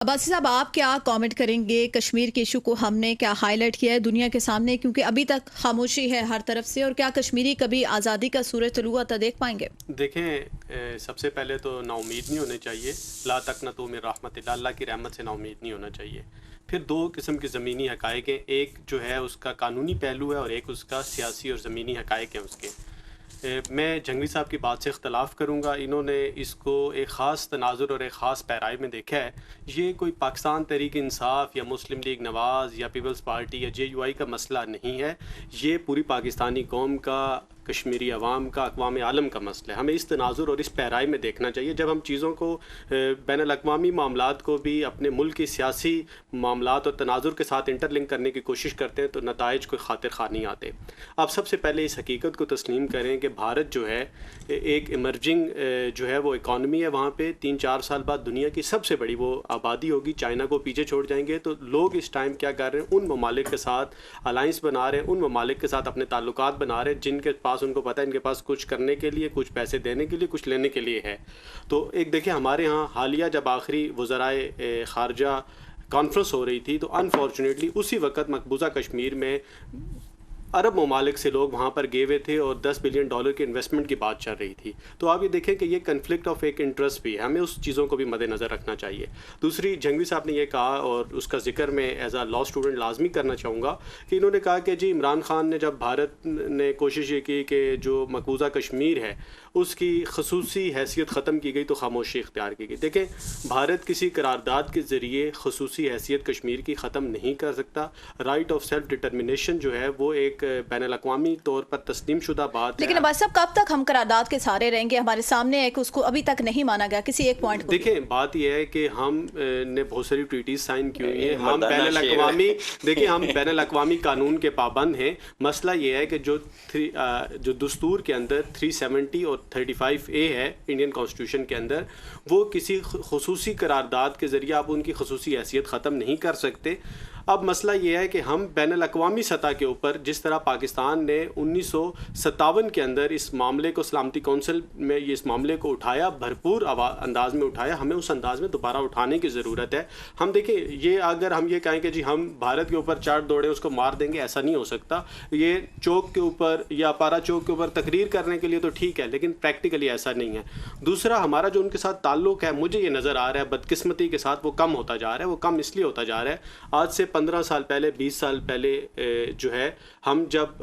अब्बासी साहब, आप क्या कमेंट करेंगे? कश्मीर के इशू को हमने क्या हाईलाइट किया है दुनिया के सामने, क्योंकि अभी तक खामोशी है हर तरफ से, और क्या कश्मीरी कभी आज़ादी का सूरज तुलू होता देख पाएंगे? देखें, सबसे पहले तो नाउमीद नहीं होने चाहिए। ला तकनतू मिन रहमतिल्लाह, अल्लाह की रहमत से नाउमीद नहीं होना चाहिए। फिर दो किस्म के ज़मीनी हक़ाइक़ हैं, एक जो है उसका कानूनी पहलू है और एक उसका सियासी और ज़मीनी हक़ाइक़ हैं उसके। मैं जंगवी साहब की बात से इख्तलाफ़ करूँगा। इन्होंने इसको एक ख़ास तनाज़ुर और एक ख़ास पैराए में देखा है। ये कोई पाकिस्तान तहरीक इंसाफ या मुस्लिम लीग नवाज़ या पीपल्स पार्टी या JUI का मसला नहीं है। ये पूरी पाकिस्तानी कौम का, कश्मीरी अवाम का, अक़वाम आलम का मसला है। हमें इस तनाज़ुर और इस पैराए में देखना चाहिए। जब हम चीज़ों को बैनुल-अक़वामी मामलात को भी अपने मुल्क की सियासी मामलात और तनाज़ुर के साथ इंटरलिंक करने की कोशिश करते हैं तो नताइज कोई खातिर खा नहीं आते। आप सबसे पहले इस हकीकत को तस्लीम करें कि भारत जो है एक इमर्जिंग जो है वो इकॉनमी है। वहाँ पे 3-4 साल बाद दुनिया की सबसे बड़ी वो आबादी होगी। चाइना को पीछे छोड़ जाएंगे। तो लोग इस टाइम क्या कर रहे हैं, उन ममालिक के साथ अलाइंस बना रहे हैं, उन ममालिक के साथ अपने ताल्लुकात बना रहे हैं जिनके पास, उनको पता है इनके पास कुछ करने के लिए, कुछ पैसे देने के लिए, कुछ लेने के लिए है। तो एक देखिए, हमारे यहाँ हालिया जब आखिरी वज़राए ख़ारजा कॉन्फ्रेंस हो रही थी तो अनफॉर्चुनेटली उसी वक्त मकबूजा कश्मीर में अरब ममालिक से लोग वहाँ पर गए हुए थे और $10 बिलियन के इन्वेस्टमेंट की बात चल रही थी। तो आप ये देखें कि ये कन्फ्लिक्ट ऑफ एक इंटरेस्ट भी है, हमें उस चीज़ों को भी मद्देनज़र रखना चाहिए। दूसरी, जंगवी साहब ने ये कहा और उसका जिक्र मैं एज आ लॉ स्टूडेंट लाजमी करना चाहूँगा कि इन्होंने कहा कि जी इमरान खान ने, जब भारत ने कोशिश ये की कि जो मकबूजा कश्मीर है उसकी खसूसी हैसियत ख़त्म की गई तो खामोशी इख्तियार की गई। देखें, भारत किसी करारदाद के ज़रिए खसूसी हैसियत कश्मीर की ख़त्म नहीं कर सकता। राइट ऑफ सेल्फ डिटर्मिनेशन जो है वो एक बैनुल-अक़वामी तौर पर तस्लीम शुदा बात है। लेकिन अब्बासी साहब, कब तक हम करारदाद के सहारे रहेंगे? हमारे सामने एक उसको अभी तक नहीं माना गया किसी एक पॉइंट को। देखें, बात यह है कि हम ने बहुत सारी ट्रीटीज साइन की हुई है। हम बैनुल-अक़वामी, देखिए, हम बैनुल-अक़वामी कानून के पाबंद हैं। मसला ये है कि जो दस्तूर के अंदर 370 और 35A है इंडियन कॉन्स्टिट्यूशन के अंदर, वो किसी खसूसी करारदाद के ज़रिए आप उनकी खसूसी हैसियत ख़त्म नहीं कर सकते। अब मसला ये है कि हम बैनुल-अक़वामी सतह के ऊपर, जिस तरह पाकिस्तान ने 1957 के अंदर इस मामले को सलामती कौंसिल में इस मामले को उठाया, भरपूर अंदाज में उठाया, हमें उस अंदाज में दोबारा उठाने की ज़रूरत है। हम देखिए, ये अगर हम ये कहें कि जी हम भारत के ऊपर चार दौड़े उसको मार देंगे, ऐसा नहीं हो सकता। ये चौक के ऊपर या पारा चौक के ऊपर तकरीर करने के लिए तो ठीक है, लेकिन प्रैक्टिकली ऐसा नहीं है। दूसरा, हमारा जो उनके साथ ताल्लुक़ है, मुझे ये नज़र आ रहा है बदकिस्मती के साथ वो कम होता जा रहा है। वो कम इसलिए होता जा रहा है, आज से 15 साल पहले, 20 साल पहले जो है, हम जब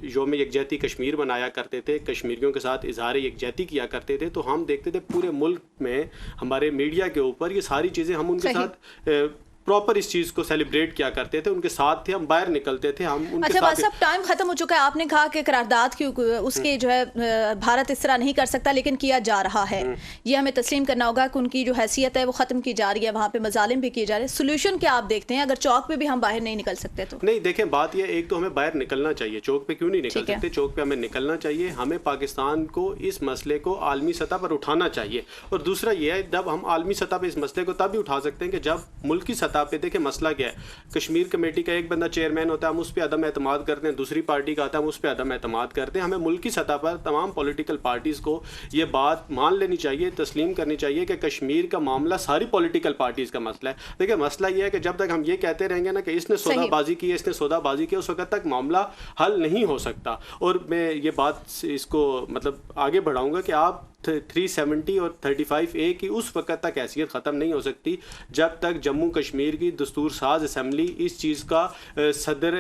यौम यकजहती कश्मीर मनाया करते थे, कश्मीरियों के साथ इजहार यकजहती किया करते थे, तो हम देखते थे पूरे मुल्क में हमारे मीडिया के ऊपर ये सारी चीज़ें, हम उनके साथ प्रॉपर इस चीज़ को सेलिब्रेट किया करते थे, उनके साथ थे, हम बाहर निकलते थे, हम उनके अच्छा, साथ। बस अब टाइम खत्म हो चुका है। आपने कहा कि करारदाद की उसके जो है भारत इस तरह नहीं कर सकता, लेकिन किया जा रहा है। ये हमें तस्लीम करना होगा कि उनकी जो हैसियत है वो ख़त्म की जा रही है, वहाँ पे मजालिम भी किए जा रहे हैं। सोल्यूशन क्या आप देखते हैं? अगर चौक पे भी हम बाहर नहीं निकल सकते तो? नहीं, देखें, बात यह, एक तो हमें बाहर निकलना चाहिए। चौक पे क्यों नहीं निकल सकते? चौक पे हमें निकलना चाहिए। हमें पाकिस्तान को इस मसले को आलमी सतह पर उठाना चाहिए। और दूसरा ये है, जब हम आलमी सतह पर इस मसले को तब भी उठा सकते हैं कि जब मुल्क की सतह पर, देखें मसला क्या है, कश्मीर कमेटी का एक बंदा चेयरमैन होता है, हम उस पर अदम एतमाद करते हैं, दूसरी पार्टी का आता है, हम उस पर अदम एतमाद करते हैं। हमें मुल्की सतह पर तमाम पॉलिटिकल पार्टीज़ को ये बात मान लेनी चाहिए, तस्लीम करनी चाहिए कि कश्मीर का मामला सारी पॉलिटिकल पार्टीज़ का मसला है। देखिए, मसला ये है कि जब तक हम ये कहते रहेंगे ना कि इसने सौदाबाजी की, इसने सौदाबाजी की, उस वक्त तक मामला हल नहीं हो सकता। और मैं ये बात इसको मतलब आगे बढ़ाऊँगा कि आप 370 और 35A की उस वक्त तक हैसियत ख़त्म नहीं हो सकती जब तक जम्मू कश्मीर की दस्तूर साज असम्बली इस चीज़ का सदर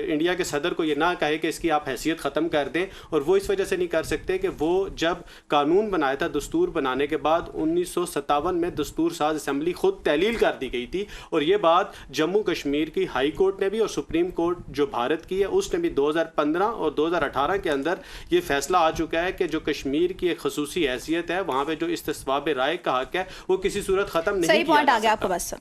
इंडिया के सदर को ये ना कहे कि इसकी आप हैसियत ख़त्म कर दें। और वो इस वजह से नहीं कर सकते कि वो जब कानून बनाया था, दस्तूर बनाने के बाद 1957 में दस्तूर साज असम्बली ख़ुद तहलील कर दी गई थी। और ये बात जम्मू कश्मीर की हाई कोर्ट ने भी और सुप्रीम कोर्ट जो भारत की है उसने भी 2015 और 2018 के अंदर ये फैसला आ चुका है कि जो कश्मीर की एक खसूसी हैसियत है, वहाँ पे जो इस्तिस्वाब राय का हक है, वो किसी सूरत ख़त्म नहीं किया जा सकता। सही पॉइंट आ गया आपका बस।